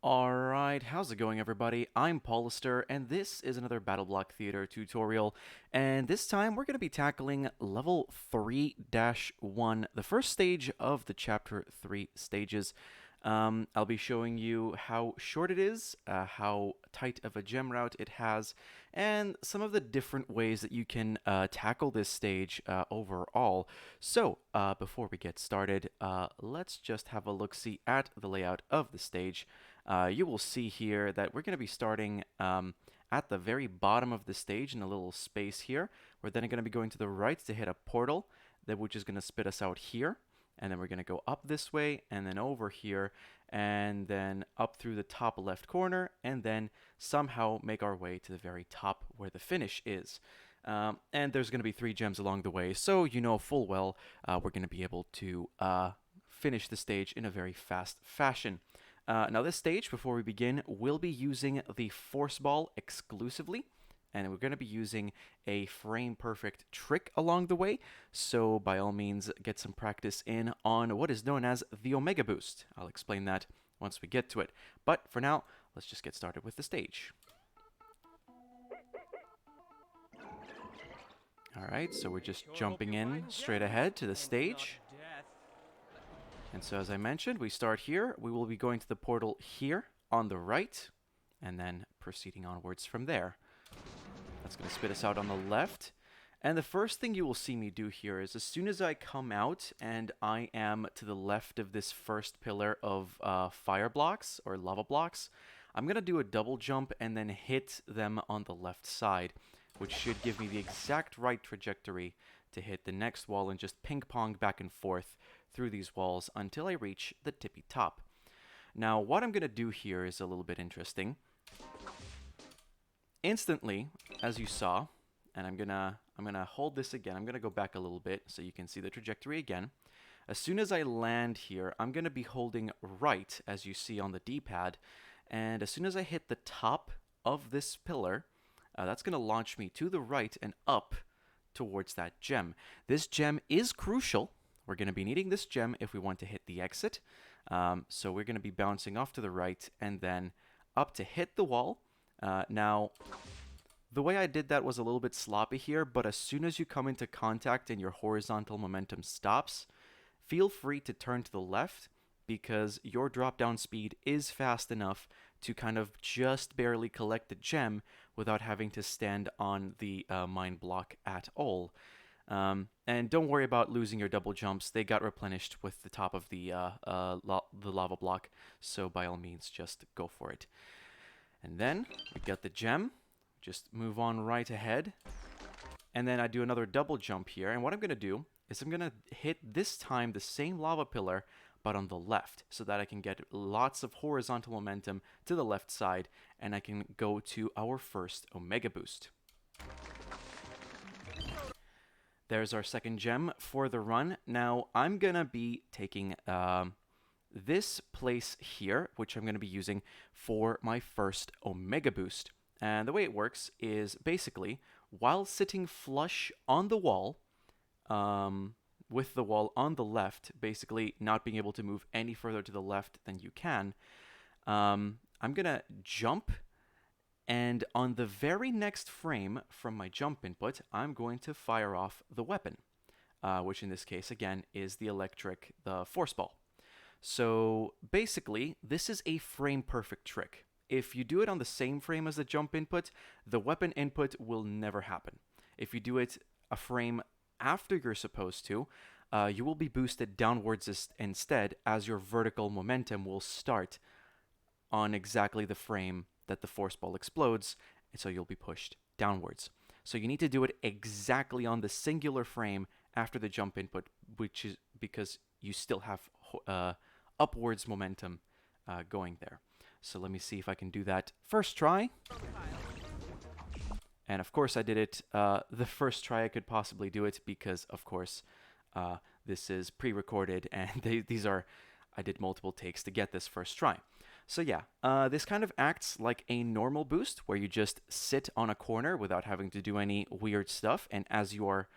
Alright, how's it going everybody? I'm Paulister, and this is another BattleBlock Theater tutorial, and this time we're going to be tackling level 3-1, the first stage of the Chapter 3 stages. I'll be showing you how short it is, how tight of a gem route it has, and some of the different ways that you can tackle this stage overall. So, before we get started, let's just have a look-see at the layout of the stage. You will see here that we're going to be starting at the very bottom of the stage in a little space here. We're then going to be going to the right to hit a portal, which is going to spit us out here. And then we're going to go up this way, and then over here, and then up through the top left corner, and then somehow make our way to the very top where the finish is. And there's going to be 3 gems along the way, so you know full well we're going to be able to finish the stage in a very fast fashion. Now this stage, before we begin, we'll be using the force ball exclusively, and we're going to be using a frame perfect trick along the way, so by all means get some practice in on what is known as the Omega Boost. I'll explain that once we get to it, but for now let's just get started with the stage. Alright, so we're just jumping in straight ahead to the stage. And so as I mentioned, we start here. We will be going to the portal here on the right, and then proceeding onwards from there. That's going to spit us out on the left. And the first thing you will see me do here is as soon as I come out and I am to the left of this first pillar of fire blocks or lava blocks, I'm going to do a double jump and then hit them on the left side, which should give me the exact right trajectory to hit the next wall and just ping pong back and forth through these walls until I reach the tippy top. Now what I'm going to do here is a little bit interesting. Instantly, as you saw, and I'm gonna hold this again. I'm gonna go back a little bit so you can see the trajectory again. As soon as I land here, I'm gonna be holding right, as you see on the D-pad, and as soon as I hit the top of this pillar, that's gonna launch me to the right and up towards that gem. This gem is crucial. We're gonna be needing this gem if we want to hit the exit. So we're gonna be bouncing off to the right and then up to hit the wall. Now, the way I did that was a little bit sloppy here, but as soon as you come into contact and your horizontal momentum stops, feel free to turn to the left because your drop down speed is fast enough to kind of just barely collect the gem without having to stand on the mine block at all. And don't worry about losing your double jumps. They got replenished with the top of the lava block, so by all means just go for it. And then we got the gem, just move on right ahead, and then I do another double jump here, and what I'm going to do is I'm going to hit this time the same lava pillar, but on the left, so that I can get lots of horizontal momentum to the left side, and I can go to our first Omega Boost. There's our second gem for the run. Now, I'm going to be taking this place here, which I'm going to be using for my first Omega Boost. And the way it works is basically, while sitting flush on the wall, with the wall on the left, basically not being able to move any further to the left than you can, I'm going to jump, and on the very next frame from my jump input, I'm going to fire off the weapon, which in this case, again, is the force ball. So basically, this is a frame perfect trick. If you do it on the same frame as the jump input, the weapon input will never happen. If you do it a frame after you're supposed to, you will be boosted downwards instead, as your vertical momentum will start on exactly the frame that the force ball explodes, and so you'll be pushed downwards. So you need to do it exactly on the singular frame after the jump input, which is because you still have upwards momentum going there. So let me see if I can do that first try. And of course I did it the first try I could possibly do it because, of course, this is pre-recorded and I did multiple takes to get this first try. So yeah, this kind of acts like a normal boost where you just sit on a corner without having to do any weird stuff, and as you are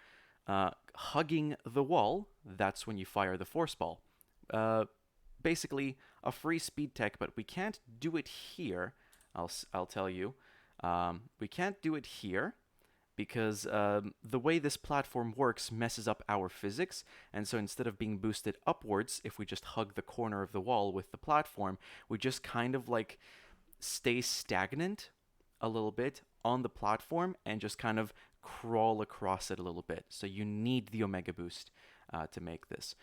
hugging the wall, that's when you fire the force ball. Basically, a free speed tech, but we can't do it here. I'll tell you. We can't do it here because the way this platform works messes up our physics, and so instead of being boosted upwards, if we just hug the corner of the wall with the platform, we just kind of like stay stagnant a little bit on the platform and just kind of crawl across it a little bit. So you need the Omega Boost to make this.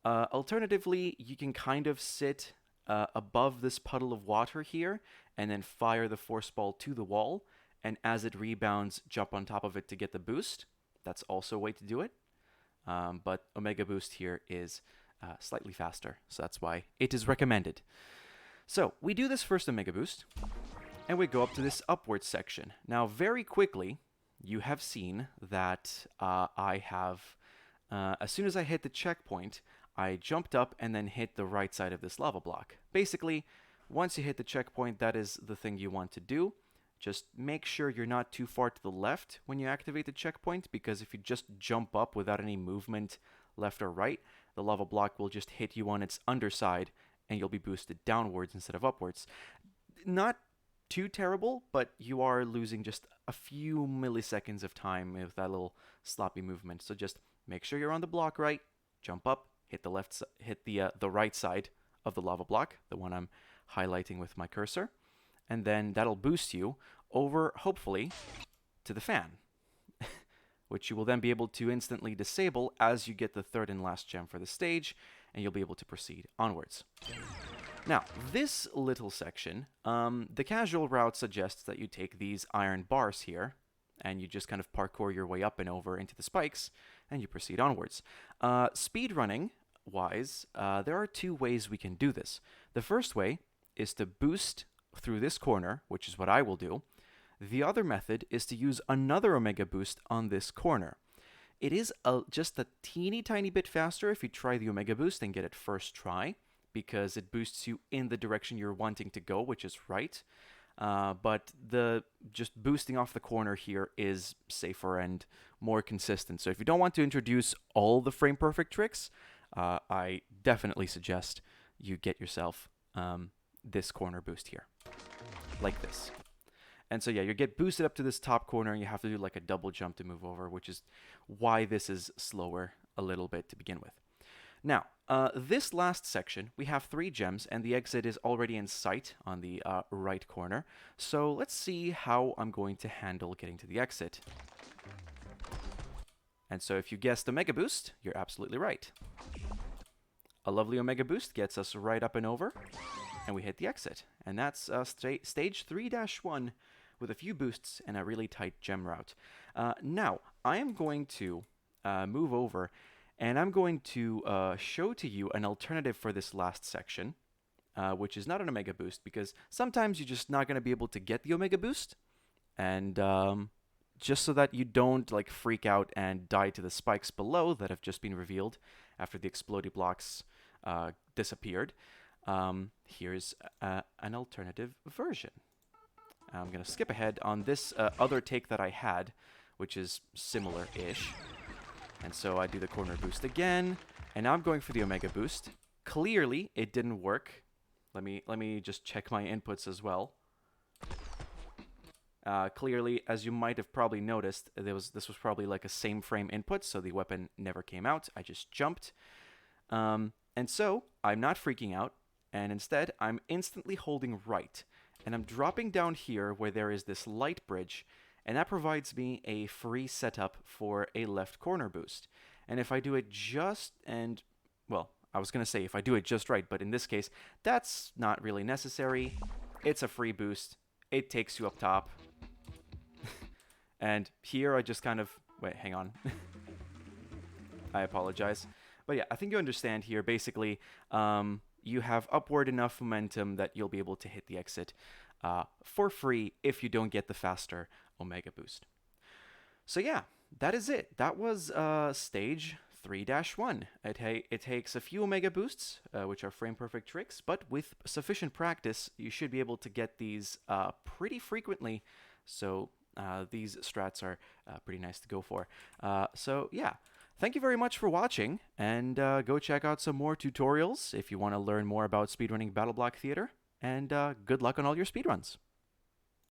Alternatively, you can kind of sit above this puddle of water here and then fire the force ball to the wall, and as it rebounds, jump on top of it to get the boost. That's also a way to do it. But Omega Boost here is slightly faster, so that's why it is recommended. So we do this first Omega Boost, and we go up to this upwards section. Now, very quickly, you have seen that I have, as soon as I hit the checkpoint, I jumped up and then hit the right side of this lava block. Basically, once you hit the checkpoint, that is the thing you want to do. Just make sure you're not too far to the left when you activate the checkpoint, because if you just jump up without any movement left or right, the lava block will just hit you on its underside and you'll be boosted downwards instead of upwards. Not too terrible, but you are losing just a few milliseconds of time with that little sloppy movement. So just make sure you're on the block right, jump up, hit the right side of the lava block, the one I'm highlighting with my cursor, and then that'll boost you over, hopefully, to the fan, which you will then be able to instantly disable as you get the third and last gem for the stage, and you'll be able to proceed onwards. Now, this little section, the casual route suggests that you take these iron bars here, and you just kind of parkour your way up and over into the spikes, and you proceed onwards. Speedrunning-wise, there are two ways we can do this. The first way is to boost through this corner, which is what I will do. The other method is to use another Omega Boost on this corner. It is just a teeny tiny bit faster if you try the Omega Boost and get it first try, because it boosts you in the direction you're wanting to go, which is right. But the just boosting off the corner here is safer and more consistent. So if you don't want to introduce all the frame perfect tricks, I definitely suggest you get yourself this corner boost here, like this. And so yeah, you get boosted up to this top corner and you have to do like a double jump to move over, which is why this is slower a little bit to begin with. Now, this last section, we have 3 gems and the exit is already in sight on the right corner. So let's see how I'm going to handle getting to the exit. And so if you guessed Omega Boost, you're absolutely right. A lovely Omega Boost gets us right up and over, and we hit the exit. And that's stage 3-1 with a few boosts and a really tight gem route. Now, I am going to move over, and I'm going to show to you an alternative for this last section, which is not an Omega Boost, because sometimes you're just not going to be able to get the Omega Boost, and just so that you don't like freak out and die to the spikes below that have just been revealed after the explodey blocks disappeared, here's an alternative version. I'm going to skip ahead on this other take that I had, which is similar-ish. And so I do the corner boost again, and now I'm going for the Omega Boost. Clearly, it didn't work. Let me just check my inputs as well. Clearly, as you might have probably noticed, this was probably like a same frame input, so the weapon never came out. I just jumped. And so, I'm not freaking out, and instead, I'm instantly holding right. And I'm dropping down here where there is this light bridge, and that provides me a free setup for a left corner boost. And if I do it well, I was going to say if I do it just right, but in this case, that's not really necessary. It's a free boost. It takes you up top. And here I just kind of... Wait, hang on. I apologize. But yeah, I think you understand here. Basically, you have upward enough momentum that you'll be able to hit the exit for free if you don't get the faster Omega Boost. So yeah, that is it. That was stage 3-1. It takes a few Omega Boosts, which are frame perfect tricks, but with sufficient practice, you should be able to get these pretty frequently. So these strats are pretty nice to go for. So yeah, Thank you very much for watching, and go check out some more tutorials if you want to learn more about speedrunning BattleBlock Theater, and good luck on all your speedruns.